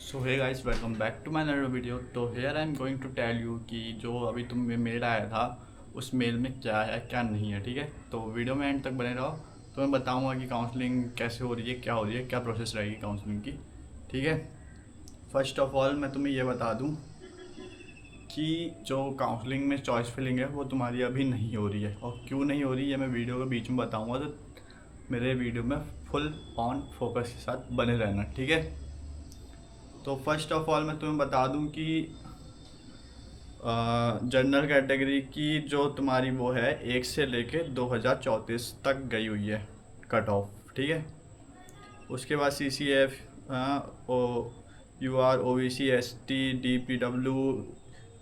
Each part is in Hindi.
So hey guys, welcome back to my another video. तो here I am going to tell you कि जो अभी तुम्हें मेल आया था उस मेल में क्या है क्या नहीं है। ठीक है, तो वीडियो में एंड तक बने रहो। तो मैं बताऊंगा कि काउंसलिंग कैसे हो रही है, क्या हो रही है, क्या प्रोसेस रहेगी काउंसलिंग की। ठीक है, फर्स्ट ऑफ ऑल मैं तुम्हें ये बता दूं कि जो काउंसलिंग में चॉइस फिलिंग है वो तुम्हारी अभी नहीं हो रही है, और क्यों नहीं हो रही है मैं वीडियो के बीच में बताऊँगा। तो मेरे वीडियो में फुल ऑन फोकस के साथ बने रहना। ठीक है, तो फर्स्ट ऑफ ऑल मैं तुम्हें बता दूं कि जनरल कैटेगरी की जो तुम्हारी वो है 1 से लेके 2034 तक गई हुई है कट ऑफ। ठीक है, उसके बाद CCF, O U R OBC ST DPW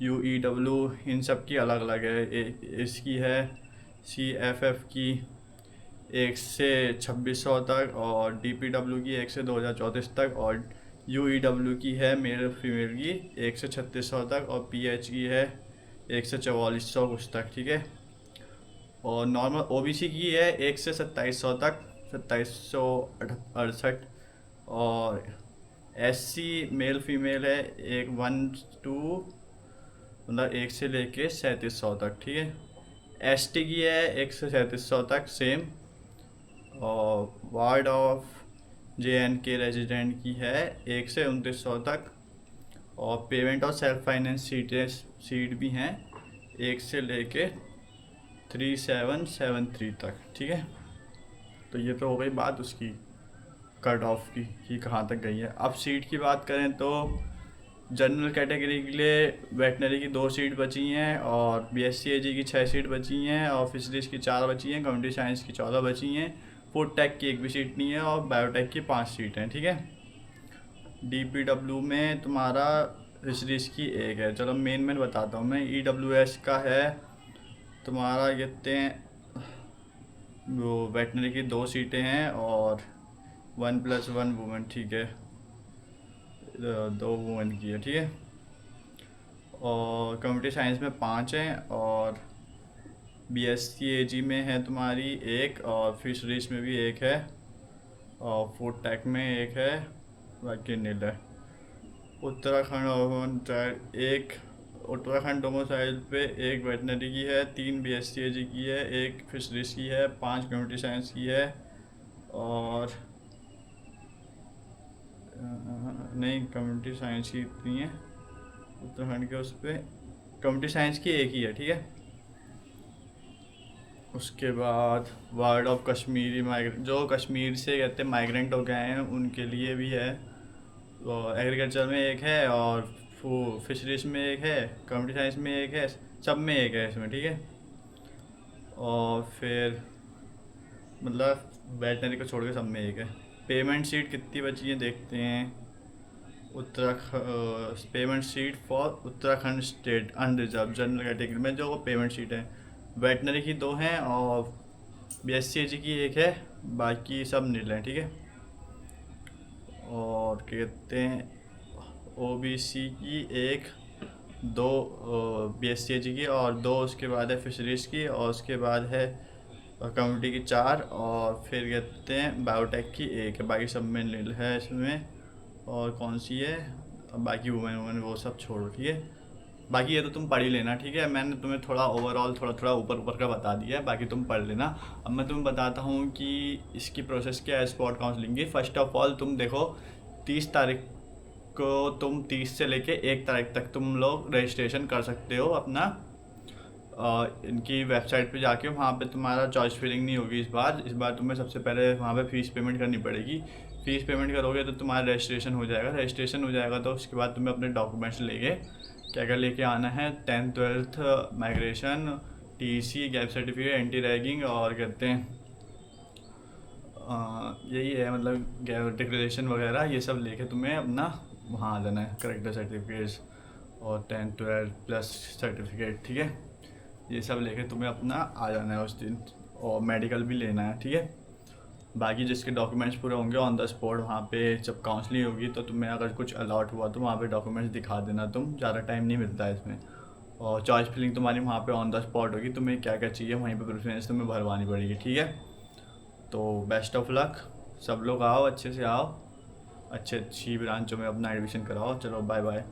UEW इन सब की अलग अलग है। इसकी है CFF की 1 से 2600 तक, और DPW की 1 से 2034 तक, और UEW की है मेल फीमेल की 1 से 3600 तक, और PH की है 1 से 4400 कुछ तक। ठीक है, और नॉर्मल OBC की है 1 से 2700 तक, 2768। और SC मेल फीमेल है एक 1 to मतलब 1 से लेके 3700 तक। ठीक है, ST की है 1 से 3700 तक सेम, और वार्ड ऑफ JNK रेजिडेंट की है 1 से 2900 तक, और पेमेंट और सेल्फ फाइनेंस सीट भी हैं 1 से लेके 3773 तक। ठीक है, तो ये तो हो गई बात उसकी कट ऑफ की कि कहाँ तक गई है। अब सीट की बात करें तो जनरल कैटेगरी के लिए वेटनरी की 2 सीट बची हैं, और BSc AG की 6 सीट बची हैं, और फिशरीज की 4 बची हैं, कंप्यूटर साइंस की 14 बची हैं, फूड टेक की 1 भी सीट नहीं है, और बायोटेक की 5 सीट हैं। ठीक है, DPW में तुम्हारा फिशरीज की 1 है। चलो मेन बताता हूँ मैं। EWS का है तुम्हारा कहते हैं वो वेटनरी की 2 सीटें हैं, और 1+1 वुमेन। ठीक है, 2 वुमेन की है। ठीक है, और कंप्यूटर साइंस में 5 हैं, और BSc AG में है तुम्हारी 1, और फिशरीज में भी 1 है, और फूड टेक में 1 है, बाकी नील है। उत्तराखंड डोमिसाइल पे 1 वेटनरी की है, 3 BSc AG की है, 1 फिशरीज की है, 5 कंप्यूटर साइंस की है, और नहीं कंप्यूटर साइंस की इतनी है उत्तराखंड के। उस पर कंप्यूटर साइंस की 1 ही है। ठीक है, उसके बाद वार्ड ऑफ कश्मीरी माइग्रेंट, जो कश्मीर से कहते हैं माइग्रेंट हो गए हैं उनके लिए भी है। एग्रीकल्चर में 1 है, और फिशरीज में 1 है, कंप्यूटर साइंस में 1 है, सब में 1 है इसमें। ठीक है, और फिर मतलब वेटनरी को छोड़ के सब में 1 है। पेमेंट सीट कितनी बची है देखते हैं। Payment sheet for Uttarakhand state unreserved general category में जो पेमेंट सीट है, वेटनरी की 2 हैं, और BSc AG की 1 है, बाकी सब नील हैं। ठीक है, और क्या कहते हैं OBC की 1, 2 BSc AG की, और 2 उसके बाद है फिशरीज की, और उसके बाद है कम्युनिटी की 4, और फिर कहते हैं बायोटेक की 1 है, बाकी सब में नील है इसमें। और कौन सी है, अब बाकी वुमेन वुमेन वो सब छोड़ो। ठीक है, बाकी ये तो तुम पढ़ ही लेना। ठीक है, मैंने तुम्हें थोड़ा ओवरऑल थोड़ा थोड़ा ऊपर ऊपर का बता दिया है, बाकी तुम पढ़ लेना। अब मैं तुम्हें बताता हूँ कि इसकी प्रोसेस क्या है स्पॉट काउंसलिंग की। फर्स्ट ऑफ ऑल तुम देखो 30 तारीख को, तुम 30 से लेके 1 तारीख तक तुम लोग रजिस्ट्रेशन कर सकते हो अपना इनकी वेबसाइट पे जाके। वहाँ पे तुम्हारा चॉइस फिलिंग नहीं होगी इस बार तुम्हें सबसे पहले वहाँ पे फ़ीस पेमेंट करनी पड़ेगी। फ़ीस पेमेंट करोगे तो तुम्हारा रजिस्ट्रेशन हो जाएगा। तो उसके बाद तुम्हें अपने डॉक्यूमेंट्स लेके क्या क्या लेके आना है, 10th 12th migration, TC, gap certificate, anti ragging, और कहते हैं यही है मतलब गैप डिक्लेरेशन वगैरह, ये सब लेके तुम्हें अपना वहाँ आ जाना है। करेक्टर सर्टिफिकेट्स और 10th 12th प्लस सर्टिफिकेट। ठीक है, ये सब लेके तुम्हें अपना आ जाना है उस दिन, और मेडिकल भी लेना है। ठीक है, बाकी जिसके डॉक्यूमेंट्स पूरे होंगे ऑन द स्पॉट वहाँ पे जब काउंसलिंग होगी तो तुम्हें अगर कुछ अलॉट हुआ तो वहाँ पे डॉक्यूमेंट्स दिखा देना। तुम ज़्यादा टाइम नहीं मिलता है इसमें, और चॉइस फिलिंग तुम्हारी वहाँ पे ऑन द स्पॉट होगी। तुम्हें क्या क्या चाहिए वहीं पे प्रेफरेंस तुम्हें भरवानी पड़ेगी। ठीक है, तो बेस्ट ऑफ लक, सब लोग आओ, अच्छे से आओ, अच्छी अच्छी ब्रांचों में अपना एडमिशन कराओ। चलो बाय बाय।